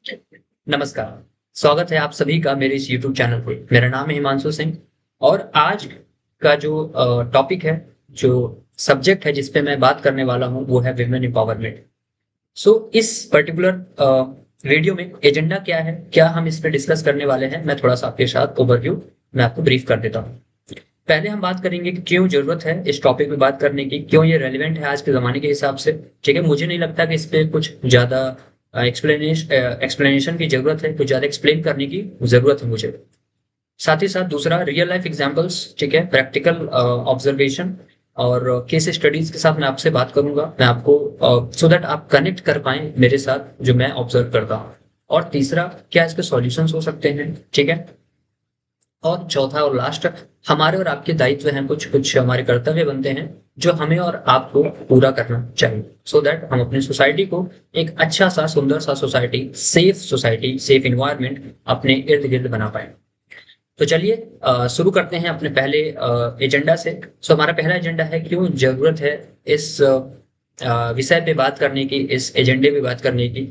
नमस्कार, स्वागत है आप सभी का मेरे इस यूट्यूब चैनल पे। मेरा नाम है हिमांशु सिंह और आज का जो टॉपिक है, जो सब्जेक्ट है जिस पे मैं बात करने वाला हूँ वो है विमेन एम्पावरमेंट। इस पर्टिकुलर वीडियो में एजेंडा क्या है, क्या हम इस पे डिस्कस करने वाले हैं, मैं थोड़ा सा आपके साथ ओवरव्यू मैं आपको ब्रीफ कर देता हूँ। पहले हम बात करेंगे कि क्यों जरूरत है इस टॉपिक में बात करने की, क्यों ये रेलिवेंट है आज के ज़माने के हिसाब से। ठीक है, मुझे नहीं लगता कि इस पे कुछ ज़्यादा एक्सप्लेनेशन की ज़रूरत है, कुछ ज़्यादा एक्सप्लेन करने की ज़रूरत है मुझे। साथ ही साथ दूसरा रियल लाइफ एग्जांपल्स, ठीक है, प्रैक्टिकल ऑब्जर्वेशन और केस स्टडीज के साथ मैं आपसे बात करूंगा, मैं आपको सो दैट आप कनेक्ट कर पाएं मेरे साथ जो मैं ऑब्जर्व करता हूँ। और तीसरा, क्या इसके सॉल्यूशंस हो सकते हैं, ठीक है। और चौथा और लास्ट, हमारे और आपके दायित्व हैं, कुछ कुछ हमारे कर्तव्य बनते हैं जो हमें और आपको पूरा करना चाहिए, सो दैट हम अपनी सोसाइटी को एक अच्छा सा सुंदर सा सोसाइटी, सेफ इन्वायरमेंट अपने इर्द गिर्द बना पाए। तो चलिए शुरू करते हैं अपने पहले एजेंडा से। हमारा पहला एजेंडा है क्यों जरूरत है इस विषय पे बात करने की, इस एजेंडे पे बात करने की।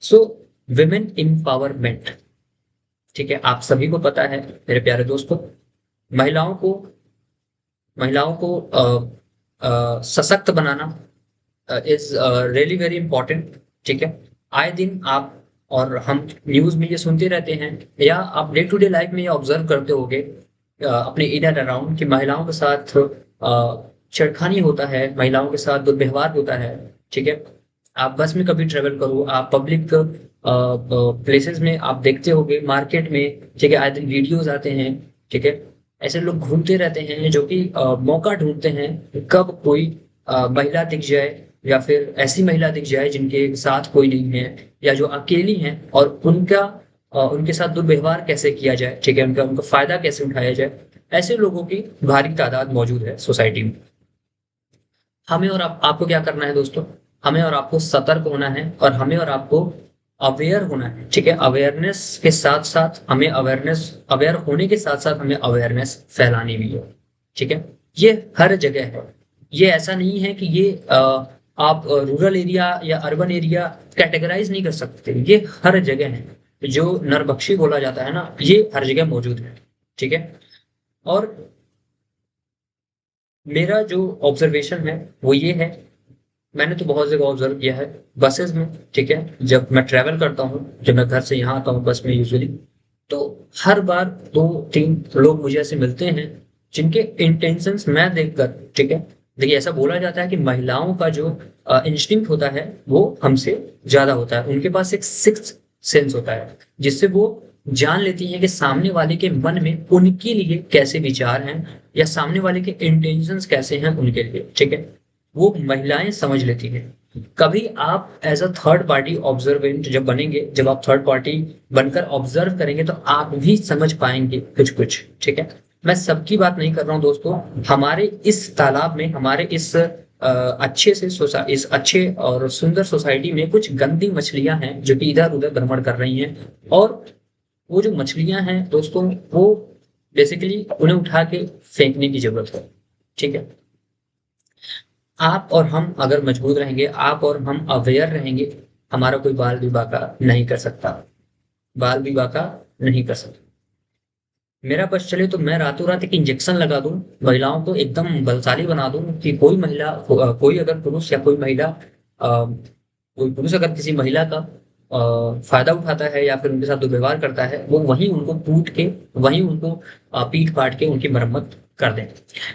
सो विमेन एम्पावरमेंट, ठीक है, आप सभी को पता है मेरे प्यारे दोस्तों, महिलाओं को महिलाओं को सशक्त बनाना इज रियली वेरी इंपॉर्टेंट। ठीक है, आए दिन आप और हम न्यूज में ये सुनते रहते हैं, या आप डे टू डे लाइफ में ये ऑब्जर्व करते होंगे अपने इन एंड अराउंड, कि महिलाओं के साथ छेड़खानी होता है, महिलाओं के साथ दुर्व्यवहार होता है। ठीक है, आप बस में कभी ट्रेवल करो, आप पब्लिक प्लेसेस में आप देखते होंगे, मार्केट में, ठीक है, आए दिन वीडियोज आते हैं। ठीक है, ऐसे लोग घूमते रहते हैं जो कि मौका ढूंढते हैं कब कोई महिला दिख जाए, या फिर ऐसी महिला दिख जाए जिनके साथ कोई नहीं है, या जो अकेली हैं, और उनके साथ दुर्व्यवहार कैसे किया जाए, ठीक है, उनका उनका फायदा कैसे उठाया जाए। ऐसे लोगों की भारी तादाद मौजूद है सोसाइटी में। हमें और आपको क्या करना है दोस्तों, हमें और आपको सतर्क होना है, और हमें और आपको अवेयर होना है। ठीक है, अवेयरनेस के साथ साथ हमें अवेयर होने के साथ साथ हमें अवेयरनेस फैलानी भी है। ठीक है, ये हर जगह है। ये ऐसा नहीं है कि ये आप रूरल एरिया या अर्बन एरिया कैटेगराइज नहीं कर सकते, ये हर जगह है। जो नरभक्षी बोला जाता है ना, ये हर जगह मौजूद है। ठीक है, और मेरा जो ऑब्जर्वेशन है वो ये है, मैंने तो बहुत जगह ऑब्जर्व किया है, बसेस में। ठीक है, जब मैं ट्रैवल करता हूँ, जब मैं घर से यहाँ आता हूँ बस में यूजुअली, तो हर बार दो तीन लोग मुझे ऐसे मिलते हैं जिनके इंटेंशंस मैं देखकर, ठीक है, देखिए ऐसा बोला जाता है कि महिलाओं का जो इंस्टिंक्ट होता है वो हमसे ज्यादा होता है, उनके पास एक सिक्स्थ सेंस होता है जिससे वो जान लेती हैं कि सामने वाले के मन में उनके लिए कैसे विचार हैं, या सामने वाले के इंटेंशंस कैसे हैं उनके लिए। ठीक है, वो महिलाएं समझ लेती हैं। कभी आप as a third party observant जब बनेंगे, जब आप थर्ड पार्टी बनकर ऑब्जर्व करेंगे, तो आप भी समझ पाएंगे कुछ कुछ। ठीक है, मैं सबकी बात नहीं कर रहा हूँ दोस्तों, हमारे इस तालाब में, हमारे इस इस अच्छे और सुंदर सोसाइटी में कुछ गंदी मछलियां हैं जो कि इधर उधर भ्रमण कर रही हैं। और वो जो मछलियां हैं दोस्तों, वो बेसिकली उन्हें उठा के फेंकने की जरूरत है। ठीक है, आप और हम अगर मजबूत रहेंगे, आप और हम अवेयर रहेंगे, हमारा कोई बाल भी बांका नहीं कर सकता, बाल भी बांका नहीं कर सकता। मेरा बस चले तो मैं रातों रात एक इंजेक्शन लगा दूं, महिलाओं को एकदम बलशाली बना दूं, कि कोई महिला, कोई अगर पुरुष या कोई महिला, कोई पुरुष अगर किसी महिला का फायदा उठाता है या फिर उनके साथ दुर्व्यवहार करता है, वो वहीं उनको कूट के, वहीं उनको पीट पाट के उनकी मरम्मत कर दें।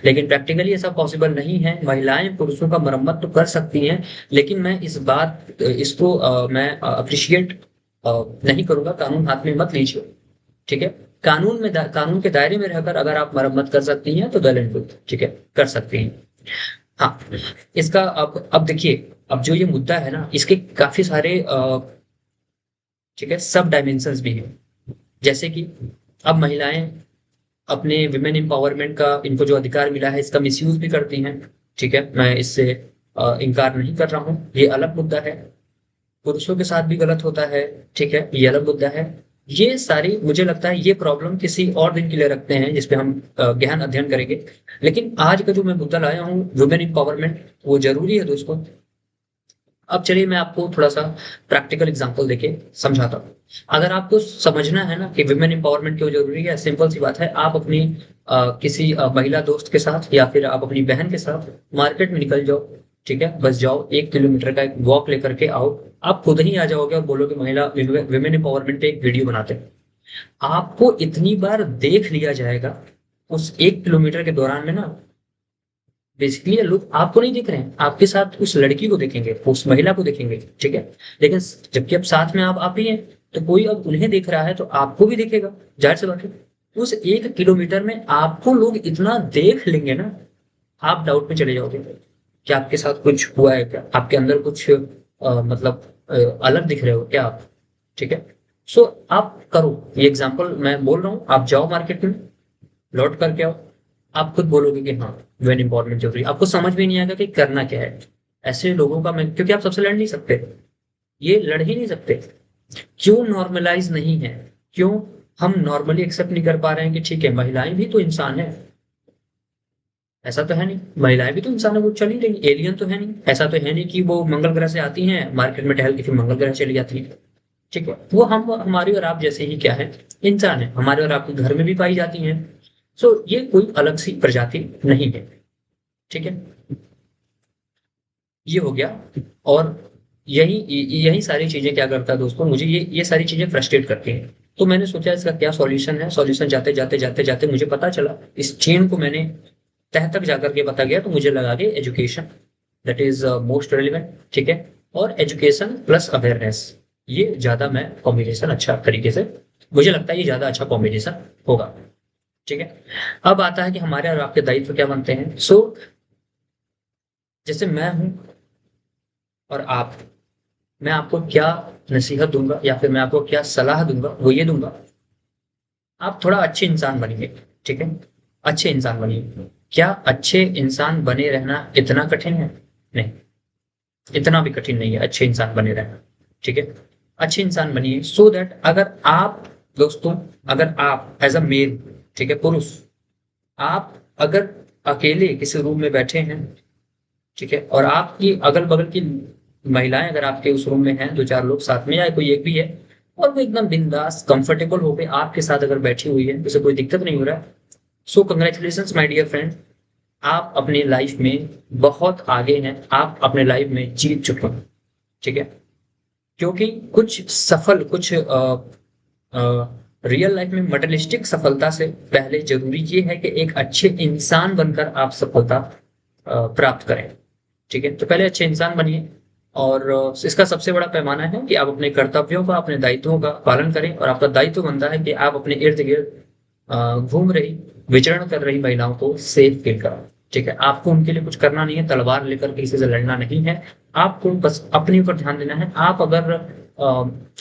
लेकिन प्रैक्टिकली ऐसा पॉसिबल नहीं है, महिलाएं पुरुषों का मरम्मत तो कर सकती हैं, लेकिन मैं इस बात इसको मैं अप्रिशिएट नहीं करूंगा, कानून हाथ में मत लीजिए। ठीक है, कानून के दायरे में रहकर अगर आप मरम्मत कर सकती हैं तो वेल एंड गुड, ठीक है, कर सकती हैं। हाँ, इसका अब देखिए, अब जो ये मुद्दा है ना, इसके काफी सारे ठीक है सब डायमेंशंस भी हैं। जैसे कि अब महिलाएं अपने विमेन एम्पावरमेंट का, इनको जो अधिकार मिला है, इसका मिसयूज भी करती हैं। ठीक है, मैं इससे इनकार नहीं कर रहा हूँ, ये अलग मुद्दा है। पुरुषों के साथ भी गलत होता है, ठीक है, ये अलग मुद्दा है। ये सारी, मुझे लगता है ये प्रॉब्लम किसी और दिन के लिए रखते हैं जिसपे हम गहन अध्ययन करेंगे। लेकिन आज का जो मैं मुद्दा लाया हूँ, वुमेन एम्पावरमेंट, वो जरूरी है दोस्तों। अब चलिए मैं आपको थोड़ा सा प्रैक्टिकल एग्जांपल देके समझाता हूँ। अगर आपको समझना है ना कि विमेन एम्पावरमेंट क्यों जरूरी है, सिंपल सी बात है, आप अपनी किसी महिला दोस्त के साथ या फिर आप अपनी बहन के साथ मार्केट में निकल जाओ, ठीक है, बस जाओ, 1 किलोमीटर का एक वॉक लेकर के आओ, आप खुद ही आ जाओगे और बोलोगे महिला विमेन एम्पावरमेंट पे एक वीडियो बनाते हैं। आपको इतनी बार देख लिया जाएगा उस 1 किलोमीटर के दौरान में ना, बेसिकली लोग आपको नहीं देख रहे हैं, आपके साथ उस लड़की को देखेंगे, उस महिला को देखेंगे, ठीक है। लेकिन जबकि अब साथ में आप ही हैं, तो कोई अब उन्हें देख रहा है तो आपको भी देखेगा, जाहिर सी बात है। उस 1 किलोमीटर में आपको लोग इतना देख लेंगे ना, आप डाउट में चले जाओगे कि आपके साथ कुछ हुआ है क्या, आपके अंदर कुछ मतलब अलग दिख रहे हो क्या आप, ठीक है। सो आप करो ये एग्जाम्पल मैं बोल रहा हूँ, आप जाओ मार्केट में, लौट करके आओ, आप खुद बोलोगे कि हाँ वेन इंपॉर्टेंट जरूरी, आपको समझ भी नहीं आएगा कि करना क्या है। ऐसे लोगों का मैं, क्योंकि आप सबसे लड़ नहीं सकते, ये लड़ ही नहीं सकते। क्यों नॉर्मलाइज नहीं है, क्यों हम नॉर्मली एक्सेप्ट नहीं कर पा रहे हैं कि ठीक है महिलाएं भी तो इंसान है। ऐसा तो है नहीं, महिलाएं भी तो इंसान है, वो चली रही, एलियन तो है नहीं, ऐसा तो है नहीं कि वो मंगल ग्रह से आती हैं मार्केट में टहल के फिर मंगल ग्रह चली जाती है, ठीक है। वो हम हमारी और आप जैसे ही क्या है, इंसान है, हमारे और आपके घर में भी पाई जाती हैं। सो ये कोई अलग सी प्रजाति नहीं है, ठीक है। ये हो गया। और यही यही सारी चीजें क्या करता है दोस्तों, मुझे ये सारी चीजें फ्रस्ट्रेट करती हैं। तो मैंने सोचा इसका क्या सॉल्यूशन है, सॉल्यूशन जाते जाते जाते जाते मुझे पता चला, इस चेन को मैंने तह तक जाकर के पता गया, तो मुझे लगा कि education that is most relevant, ठीक है। और एजुकेशन प्लस अवेयरनेस, ये ज्यादा मैं कॉम्बिनेशन अच्छा तरीके से, मुझे लगता है ये ज्यादा अच्छा कॉम्बिनेशन होगा, ठीक है। अब आता है कि हमारे और आपके दायित्व क्या बनते हैं। जैसे मैं हूं और आप, मैं आपको क्या नसीहत दूंगा या फिर मैं आपको क्या सलाह दूंगा, वो ये दूंगा, आप थोड़ा अच्छे इंसान बनिए, ठीक है। अच्छे इंसान बनिए। क्या अच्छे इंसान बने रहना इतना कठिन है? नहीं, इतना भी कठिन नहीं है अच्छे इंसान बने रहना, ठीक है। अच्छे इंसान बनिए सो दैट अगर आप, दोस्तों, अगर आप एज अ मेल, ठीक है, पुरुष, आप अगर अकेले किसी रूम में बैठे हैं, ठीक है, और आपकी अगल बगल की महिलाएं अगर आपके उस रूम में हैं, दो चार लोग साथ में या कोई एक भी है, और वो एकदम बिंदास कंफर्टेबल होकर आपके साथ अगर बैठी हुई है, उसे कोई दिक्कत नहीं हो रहा है, so congratulation my dear friend, आप अपनी लाइफ में बहुत आगे हैं, आप अपने लाइफ में जीत चुके हैं, ठीक है। क्योंकि कुछ सफल, कुछ रियल लाइफ में मटेरियलिस्टिक सफलता से पहले जरूरी ये है कि एक अच्छे इंसान बनकर आप सफलता प्राप्त करें, ठीक है। तो पहले अच्छे इंसान बनिए, और इसका सबसे बड़ा पैमाना है कि आप अपने कर्तव्यों का, अपने दायित्वों का पालन करें, और आपका दायित्व बनता है कि आप अपने इर्द गिर्द घूम रही, विचरण कर रही महिलाओं को सेफ फील कराएं, ठीक है। आपको उनके लिए कुछ करना नहीं है, तलवार लेकर किसी से लड़ना नहीं है, आपको बस अपने ऊपर ध्यान देना है। आप अगर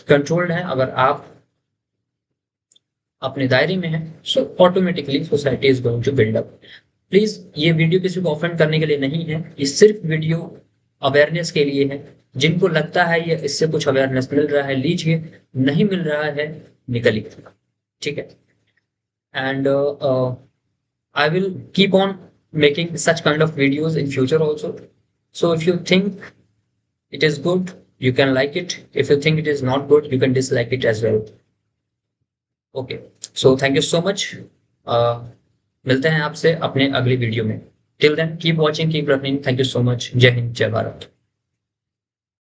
कंट्रोल्ड है, अगर आप अपने दायरे में है, so automatically society is going to build up. Please ये वीडियो किसी को ऑफेंड करने के लिए नहीं है, ये सिर्फ वीडियो अवेयरनेस के लिए है। जिनको लगता है ये इससे कुछ अवेयरनेस मिल रहा है लीजिए, नहीं मिल रहा है निकलिए, ठीक है। And I will keep on making such kind of videos in future also. So if you think it is good, you can like it. If you think it is not good, you can dislike it as well. Okay. So thank you so much. Uh, मिलते हैं आपसे अपने अगली video में। Till then, keep watching, keep learning. Thank you so much. जय हिंद, जय भारत।